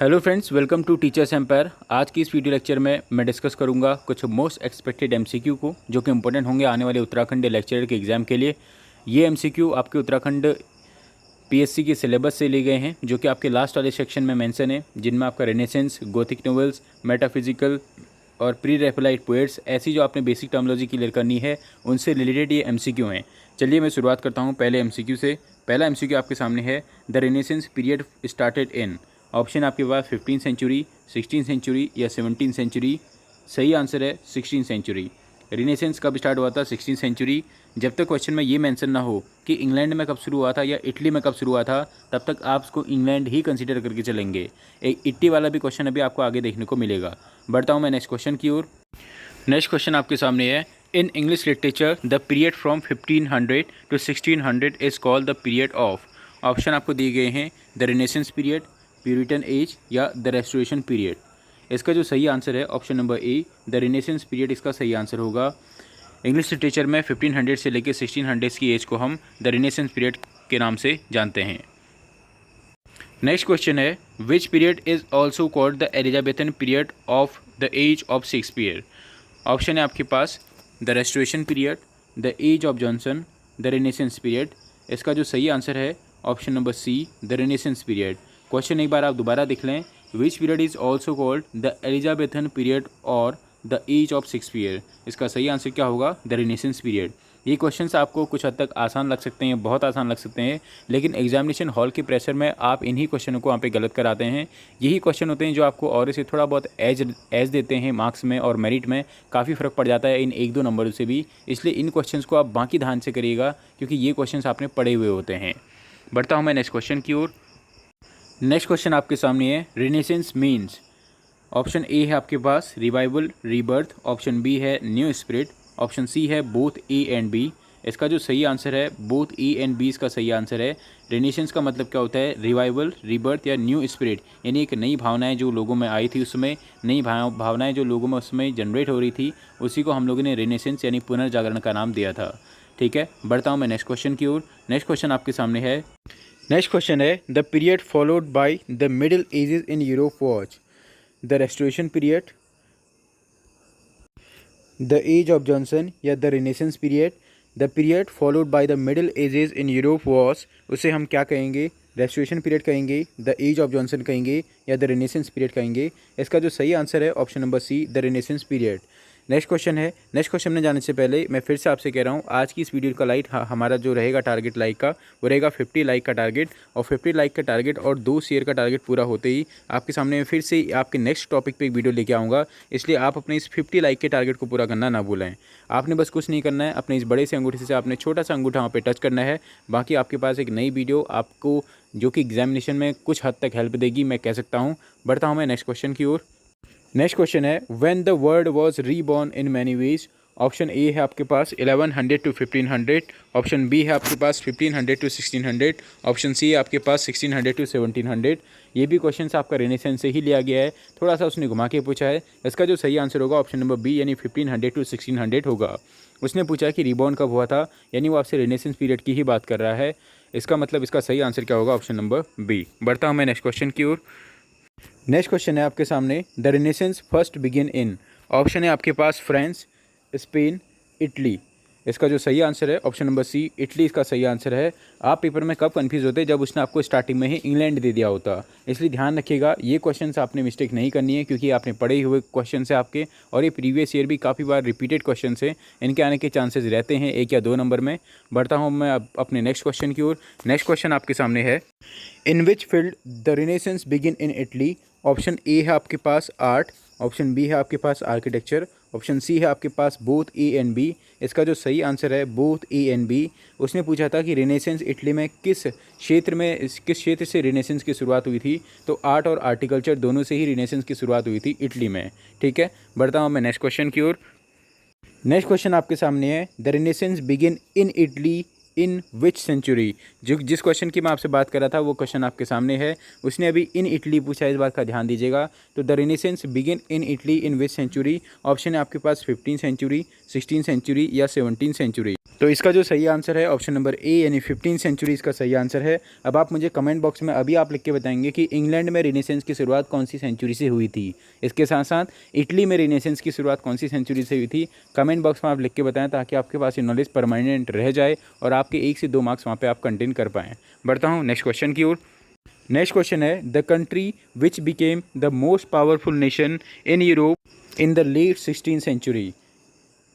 Hello friends, welcome to Teachers Empire. आज की इस वीडियो लेक्चर में मैं डिस्कस करूंगा कुछ मोस्ट एक्सपेक्टेड एमसीक्यू को, जो कि इंपॉर्टेंट होंगे आने वाले उत्तराखंड लेक्चरर के एग्ज़ाम के लिए। ये एमसीक्यू आपके उत्तराखंड पीएससी के सिलेबस से लिए गए हैं, जो कि आपके लास्ट वाले सेक्शन में मेंशन है, जिनमें आपका रेनेसेंस, गोथिक नॉवेल्स, मेटाफिजिकल और प्री रैफेलाइट पोएट्स, ऐसी जो आपने बेसिक टर्मिनोलॉजी क्लियर करनी है, उनसे रिलेटेड ये एमसीक्यू हैं। चलिए मैं शुरुआत करता हूँ पहले एमसीक्यू से। पहला एमसीक्यू आपके सामने है, the renaissance period started in. Option आपके पास 15th सेंचुरी, 16th सेंचुरी या 17th सेंचुरी। सही आंसर है 16th सेंचुरी। रिनेसेंस कब स्टार्ट हुआ था? 16th century. जब तक क्वेश्चन में ये मेंशन ना हो कि इंग्लैंड में कब शुरू हुआ था या इटली में कब शुरू हुआ था, तब तक आप उसको इंग्लैंड ही कंसीडर करके चलेंगे। एक इटली वाला भी क्वेश्चन अभी आपको आगे देखने को मिलेगा। बढ़ता हूँ मैं नेक्स्ट क्वेश्चन की ओर। नेक्स्ट क्वेश्चन आपके सामने है, in English literature the period from 1500 to 1600 is called the period of. Option आपको दिए गए हैं, the Renaissance period, Puritan age या द रेस्टोरेशन पीरियड। इसका जो सही आंसर है option number A, the Renaissance period इसका सही आंसर होगा। इंग्लिश लिटरेचर में 1500 से लेकर 1600 की एज को हम द रिनेसेंस पीरियड के नाम से जानते हैं। नेक्स्ट क्वेश्चन है, which period is also called the Elizabethan period of the age of Shakespeare. Option है आपके पास, the Restoration period, the age of Johnson, the Renaissance period. इसका जो सही आंसर है option number C, the Renaissance period. Question एक बार आप दोबारा देख लें, which period is also called the Elizabethan period और द एज ऑफ शेक्सपियर। इसका सही आंसर क्या होगा? The Renaissance period. ये क्वेश्चंस आपको कुछ हद तक आसान लग सकते हैं, बहुत आसान लग सकते हैं, लेकिन एग्जामिनेशन हॉल के प्रेशर में आप इन्हीं क्वेश्चनों को वहाँ पे गलत कराते हैं। यही क्वेश्चन होते हैं जो आपको और से थोड़ा बहुत एज देते हैं मार्क्स में, और मेरिट में काफ़ी फ़र्क पड़ जाता है इन एक दो नंबरों से भी। इसलिए इन क्वेश्चंस को आप बाकी ध्यान से करिएगा, क्योंकि ये क्वेश्चंस आपने पढ़े हुए होते हैं। बढ़ता हूँ मैं नेक्स्ट क्वेश्चन की ओर। नेक्स्ट क्वेश्चन आपके सामने है, रिनेसेंस मीन्स। ऑप्शन ए है आपके पास रिवाइवल, रीबर्थ। ऑप्शन बी है न्यू स्पिरिट। ऑप्शन सी है बोथ ए एंड बी। इसका जो सही आंसर है बोथ ए एंड बी इसका सही आंसर है। रिनेसेंस का मतलब क्या होता है? रिवाइवल, रीबर्थ या न्यू स्पिरिट, यानी एक नई भावनाएं जो लोगों में आई थी उसमें, नई भावनाएं जो लोगों में उसमें जनरेट हो रही थी, उसी को हम लोगों ने रिनेसेंस यानी पुनर्जागरण का नाम दिया था। ठीक है, बढ़ता हूँ मैं नेक्स्ट क्वेश्चन की ओर। नेक्स्ट क्वेश्चन आपके सामने है, नेक्स्ट क्वेश्चन है, the period followed by the Middle Ages in Europe was the Restoration period, the age of Johnson या the Renaissance period. The period followed by the Middle Ages in Europe was, उसे हम क्या कहेंगे? Restoration period कहेंगे, the age of Johnson कहेंगे या the Renaissance period कहेंगे। इसका जो सही आंसर है option number C, the Renaissance period. Next question है, नेक्स्ट क्वेश्चन में जाने से पहले मैं फिर से आपसे कह रहा हूँ, आज की इस वीडियो का लाइक हमारा जो रहेगा टारगेट लाइक का, वो रहेगा 50 लाइक का टारगेट। और 50 लाइक का टारगेट और 2 शेयर का टारगेट पूरा होते ही आपके सामने मैं फिर से आपके नेक्स्ट टॉपिक पे एक वीडियो लेके आऊँगा। इसलिए आप अपने इस 50 लाइक के टारगेट को पूरा करना ना भूलें। आपने बस कुछ नहीं करना है, अपने इस बड़े से अंगूठे से आपने छोटा सा अंगूठा वहाँ पे टच करना है। बाकी आपके पास एक नई वीडियो आपको, जो कि एग्जामिनेशन में कुछ हद तक हेल्प देगी, मैं कह सकता हूँ। बढ़ता हूँ मैं नेक्स्ट क्वेश्चन की ओर। नेक्स्ट क्वेश्चन है, when the world was reborn in many ways. Option A है आपके पास 1100 टू 1500। ऑप्शन बी है आपके पास 1500 टू 1600। ऑप्शन सी है आपके पास 1600 टू 1700। ये भी क्वेश्चन आपका रेनेसेंस से ही लिया गया है, थोड़ा सा उसने घुमा के पूछा है। इसका जो सही आंसर होगा ऑप्शन नंबर बी, यानी 1500 टू 1600 होगा। उसने पूछा कि रीबॉर्न कब हुआ था, यानी वो आपसे रेनेसेंस पीरियड की ही बात कर रहा है। इसका मतलब इसका सही आंसर क्या होगा? Option number B. बढ़ता हूँ मैं नेक्स्ट क्वेश्चन की ओर। नेक्स्ट क्वेश्चन है आपके सामने, the renaissance first begin in. Option है आपके पास फ्रांस, स्पेन, इटली। इसका जो सही आंसर है ऑप्शन नंबर सी, इटली इसका सही आंसर है। आप पेपर में कब कंफ्यूज होते, जब उसने आपको स्टार्टिंग में ही इंग्लैंड दे दिया होता। इसलिए ध्यान रखिएगा, ये क्वेश्चंस आपने मिस्टेक नहीं करनी है, क्योंकि आपने पढ़े हुए क्वेश्चन है आपके, और ये प्रीवियस ईयर भी काफ़ी बार रिपीटेड क्वेश्चन है। इनके आने के चांसेस रहते हैं 1 या 2 नंबर में। बढ़ता हूँ मैं अपने नेक्स्ट क्वेश्चन की ओर। नेक्स्ट क्वेश्चन आपके सामने है, in which field the Renaissance begin in Italy. Option A है आपके पास आर्ट। ऑप्शन बी है आपके पास आर्किटेक्चर। ऑप्शन सी है आपके पास बोथ ए एंड बी। इसका जो सही आंसर है बोथ ए एंड बी। उसने पूछा था कि रिनेसेंस इटली में किस क्षेत्र से रिनेसेंस की शुरुआत हुई थी, तो आर्ट और आर्टिकल्चर दोनों से ही रिनेसेंस की शुरुआत हुई थी इटली में। ठीक है, बढ़ता हूँ मैं नेक्स्ट क्वेश्चन की ओर। नेक्स्ट क्वेश्चन आपके सामने है, the Renaissance begin in Italy in which century. जिस क्वेश्चन की मैं आपसे बात कर रहा था वो क्वेश्चन आपके सामने है। उसने अभी इन इटली पूछा, इस बात का ध्यान दीजिएगा। तो the Renaissance begin in Italy in which century. Option है आपके पास 15th सेंचुरी, 16th सेंचुरी या 17th सेंचुरी। तो इसका जो सही आंसर है ऑप्शन नंबर ए यानी 15 सेंचुरी इसका सही आंसर है। अब आप मुझे कमेंट बॉक्स में अभी आप लिख के बताएंगे कि इंग्लैंड में रिनेसेंस की शुरुआत कौन सी सेंचुरी से हुई थी। इसके साथ साथ इटली में रिनेसेंस की शुरुआत कौन सी सेंचुरी से हुई थी, कमेंट बॉक्स में आप लिख के बताएं ताकि आपके पास ये नॉलेज परमानेंट रह जाए और आपके 1 से 2 मार्क्स वहाँ पर आप कंटेन कर पाएँ। बढ़ता हूँ नेक्स्ट क्वेश्चन की ओर। नेक्स्ट क्वेश्चन है the country which became the most powerful nation in Europe in the late 16th century.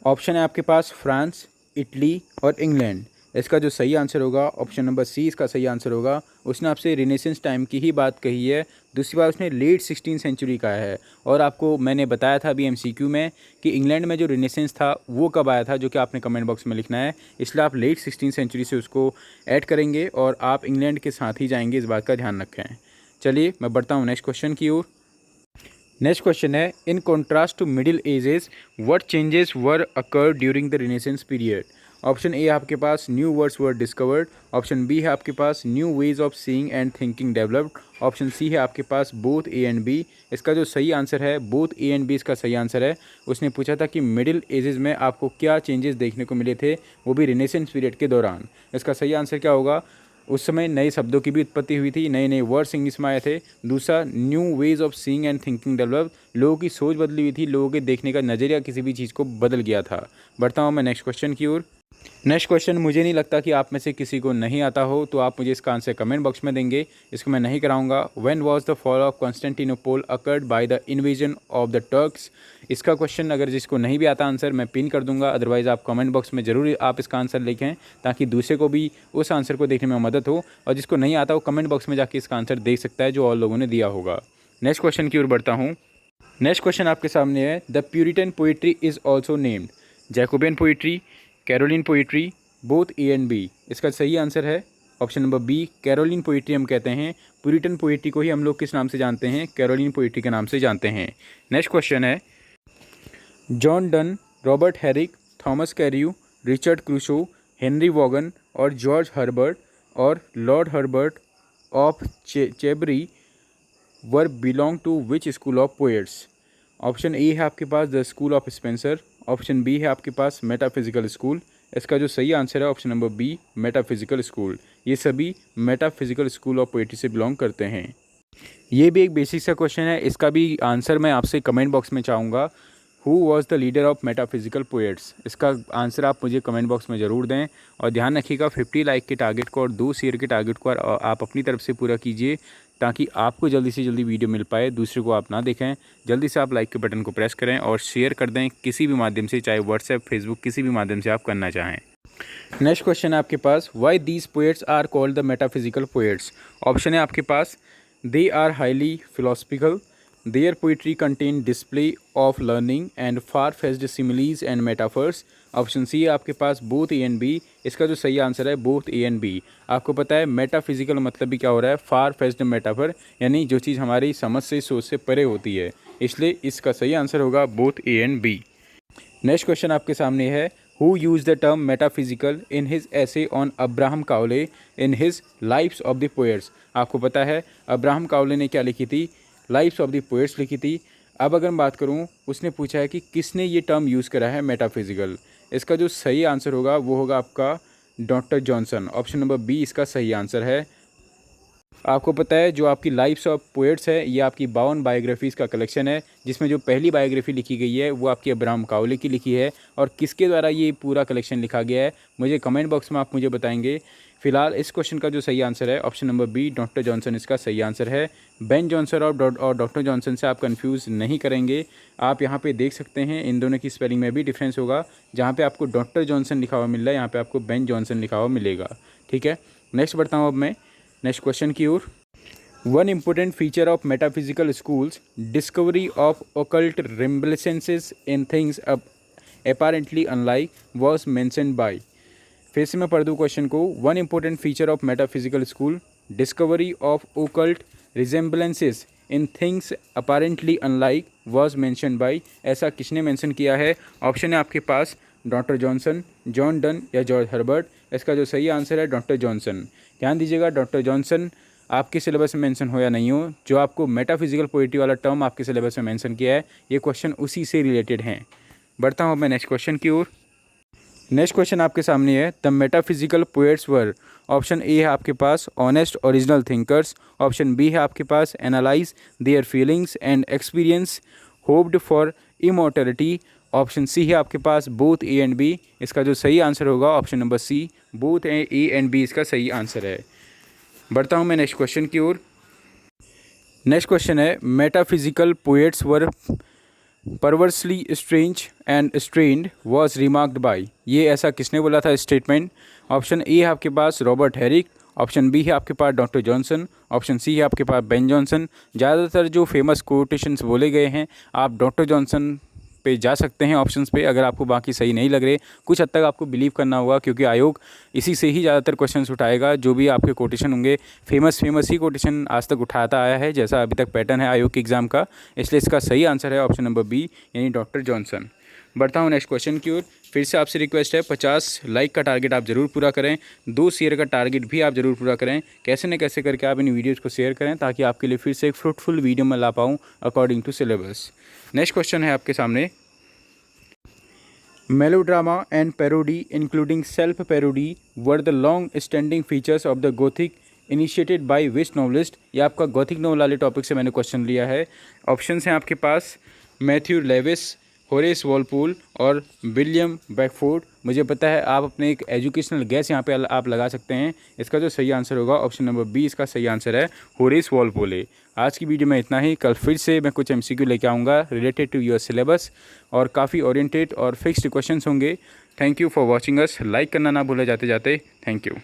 Option है आपके पास फ्रांस, इटली और इंग्लैंड। इसका जो सही आंसर होगा ऑप्शन नंबर सी इसका सही आंसर होगा। उसने आपसे रिनेसेंस टाइम की ही बात कही है, दूसरी बात उसने लेट 16th सेंचुरी का है। और आपको मैंने बताया था अभी एमसीक्यू में कि इंग्लैंड में जो रिनेसेंस था वो कब आया था, जो कि आपने कमेंट बॉक्स में लिखना है। इसलिए आप लेट 16th सेंचुरी से उसको ऐड करेंगे और आप इंग्लैंड के साथ ही जाएंगे, इस बात का ध्यान रखें। चलिए मैं बढ़ता हूँ नेक्स्ट क्वेश्चन की ओर। नेक्स्ट क्वेश्चन है in contrast to Middle Ages what changes were occur during the Renaissance period. Option A आपके पास new words were discovered, option B है आपके पास new ways of seeing and thinking developed, option C है आपके पास both A and B. इसका जो सही आंसर है बोथ ए एंड बी इसका सही आंसर है। उसने पूछा था कि मिडिल एजेस में आपको क्या चेंजेस देखने को मिले थे, वो भी रिनेसेंस पीरियड के दौरान। इसका सही आंसर क्या होगा, उस समय नए शब्दों की भी उत्पत्ति हुई थी, नए नए वर्ड्स इंग्लिश में आए थे। दूसरा new ways of seeing and thinking develop, लोगों की सोच बदली हुई थी, लोगों के देखने का नज़रिया किसी भी चीज़ को बदल गया था। बढ़ता हूँ मैं नेक्स्ट क्वेश्चन की ओर। नेक्स्ट क्वेश्चन मुझे नहीं लगता कि आप में से किसी को नहीं आता हो, तो आप मुझे इसका आंसर कमेंट बॉक्स में देंगे, इसको मैं नहीं कराऊंगा। When was the fall of Constantinople occurred by the invasion of the Turks. इसका क्वेश्चन अगर जिसको नहीं भी आता आंसर मैं पिन कर दूंगा, अदरवाइज़ आप कमेंट बॉक्स में ज़रूर आप इसका आंसर लिखें ताकि दूसरे को भी उस आंसर को देखने में मदद हो। और जिसको नहीं आता वो कमेंट बॉक्स में जाके इसका आंसर देख सकता है जो और लोगों ने दिया होगा। नेक्स्ट क्वेश्चन की ओर बढ़ता हूँ। नेक्स्ट क्वेश्चन आपके सामने है the Puritan poetry is also named Jacobean poetry, Caroline poetry, both A and B. इसका सही आंसर है option number B, Caroline poetry हम कहते हैं। प्यूरिटन पोइट्री को ही हम लोग किस नाम से जानते हैं, कैरोलिन पोइट्री के नाम से जानते हैं। नेक्स्ट क्वेश्चन है John Donne, Robert Herrick, Thomas Carew, Richard Crusoe, Henry Vaughan और जॉर्ज हर्बर्ट और Lord Herbert of Cherbury were belong to which school of poets. Option A है आपके पास the school of Spenser, option B है आपके पास metaphysical school. इसका जो सही आंसर है option number B metaphysical school. ये सभी मेटाफिजिकल स्कूल ऑफ पोएट्री से बिलोंग करते हैं। ये भी एक बेसिक सा क्वेश्चन है, इसका भी आंसर मैं आपसे कमेंट बॉक्स में चाहूँगा। Who was the leader of metaphysical poets. इसका आंसर आप मुझे कमेंट बॉक्स में ज़रूर दें और ध्यान रखिएगा 50 लाइक के टारगेट को और 2 शेयर के टारगेट को आप अपनी तरफ से पूरा कीजिए ताकि आपको जल्दी से जल्दी वीडियो मिल पाए, दूसरे को आप ना देखें। जल्दी से आप लाइक के बटन को प्रेस करें और शेयर कर दें किसी भी माध्यम से, चाहे व्हाट्सएप, फेसबुक, किसी भी माध्यम से आप करना चाहें। नेक्स्ट क्वेश्चन है आपके पास why these poets are called the metaphysical poets. Option है आपके पास they are highly philosophical, their poetry contain display of learning and far fetched similes and metaphors. Option C है आपके पास बोथ ए एंड बी। इसका जो सही answer है बोथ ए एंड बी। आपको पता है मेटाफिजिकल मतलब भी क्या हो रहा है, फार फेस्ड मेटाफर, यानी जो चीज़ हमारी समझ से सोच से परे होती है, इसलिए इसका सही आंसर होगा both A and B. Next question आपके सामने है who use the term metaphysical in his essay on Abraham Cowley in his lives of the poets. आपको पता है अब्राहम काउले ने क्या लिखी थी, लाइफ्स ऑफ द पोएट्स लिखी थी। अब अगर मैं बात करूं, उसने पूछा है कि किसने ये टर्म यूज़ करा है मेटाफिजिकल। इसका जो सही आंसर होगा वो होगा आपका doctor Johnson. Option number B इसका सही आंसर है। आपको पता है जो आपकी लाइफ्स ऑफ पोएट्स है ये आपकी 52 बायोग्राफीज़ का कलेक्शन है, जिसमें जो पहली बायोग्राफी लिखी गई है वो आपकी अब्राहम काउले की लिखी है। और किसके द्वारा ये पूरा कलेक्शन लिखा गया है मुझे कमेंट बॉक्स में आप मुझे बताएंगे। फिलहाल इस क्वेश्चन का जो सही आंसर है option number B doctor Johnson इसका सही आंसर है। बेन जॉनसन और डॉक्टर जॉनसन से आप कंफ्यूज नहीं करेंगे। आप यहाँ पे देख सकते हैं इन दोनों की स्पेलिंग में भी डिफरेंस होगा। जहाँ पे आपको डॉक्टर जॉनसन लिखा हुआ मिल रहा है यहाँ पे आपको बेन जॉनसन लिखा हुआ मिलेगा। ठीक है, नेक्स्ट बढ़ता हूँ अब मैं नेक्स्ट क्वेश्चन की ओर। One important feature of metaphysical school's discovery of occult reminiscences in things apparently unlike was mentioned by। फिर से मैं पढ़ दूँ क्वेश्चन को। One important feature of metaphysical school discovery of occult resemblances in things apparently unlike was mentioned by. ऐसा किसने mention किया है। ऑप्शन है आपके पास डॉक्टर जॉनसन, जॉन डन या जॉर्ज हर्बर्ट। इसका जो सही आंसर है डॉक्टर जॉनसन। ध्यान दीजिएगा डॉक्टर जॉनसन आपके सिलेबस में मेंशन हो या नहीं हो, जो आपको मेटाफिजिकल पोइट्री वाला टर्म आपके सिलेबस में मेंशन किया है ये क्वेश्चन उसी से रिलेटेड हैं। बढ़ता हूँ मैं नेक्स्ट क्वेश्चन की ओर। नेक्स्ट क्वेश्चन आपके सामने है, the metaphysical poets were. Option A है आपके पास honest original thinkers, option B है आपके पास analyse their feelings and experience, hoped for immortality, option C है आपके पास बोथ ए एंड बी। इसका जो सही आंसर होगा option number C, both A and B इसका सही आंसर है। बढ़ता हूँ मैं नेक्स्ट क्वेश्चन की ओर। नेक्स्ट क्वेश्चन है, metaphysical poets were perversely strange and strained was remarked by. ये ऐसा किसने बोला था स्टेटमेंट? ऑप्शन ए है आपके पास रॉबर्ट हेरिक, ऑप्शन बी है आपके पास डॉक्टर जॉनसन, ऑप्शन सी है आपके पास बेन जॉनसन। ज़्यादातर जो फेमस कोटेशंस बोले गए हैं आप डॉक्टर जॉनसन पे जा सकते हैं ऑप्शंस पे, अगर आपको बाकी सही नहीं लग रहे। कुछ हद तक आपको बिलीव करना होगा क्योंकि आयोग इसी से ही ज़्यादातर क्वेश्चंस उठाएगा। जो भी आपके कोटेशन होंगे फेमस ही कोटेशन आज तक उठाता आया है, जैसा अभी तक पैटर्न है आयोग के एग्ज़ाम का। इसलिए इसका सही आंसर है ऑप्शन नंबर बी, यानी डॉक्टर जॉनसन। बढ़ता हूँ नेक्स्ट क्वेश्चन की ओर। फिर से आपसे रिक्वेस्ट है 50 लाइक का टारगेट आप ज़रूर पूरा करें, 2 शेयर का टारगेट भी आप ज़रूर पूरा करें। कैसे न कैसे करके आप इन वीडियोज़ को शेयर करें ताकि आपके लिए फिर से एक फ्रूटफुल वीडियो में ला पाऊँ according to syllabus. Next question है आपके सामने, melodrama and parody including self parody were the long standing features of the gothic initiated by which novelist। ये आपका गॉथिक नॉवल वाले टॉपिक से मैंने क्वेश्चन लिया है। ऑप्शंस हैं आपके पास मैथ्यू लेविस, होरेस वॉलपूल और विलियम बेकफोर्ड। मुझे पता है आप अपने एक एजुकेशनल गैस यहाँ पे आप लगा सकते हैं। इसका जो सही आंसर होगा ऑप्शन नंबर बी इसका सही आंसर है, होरेस वॉलपूल। आज की वीडियो में इतना ही। कल फिर से मैं कुछ एमसीक्यू लेके आऊँगा रिलेटेड टू योर सिलेबस और काफ़ी ओरिएंटेड और फिक्स्ड क्वेश्चंस होंगे। Thank you for watching us. Like करना ना भूले जाते जाते। Thank you.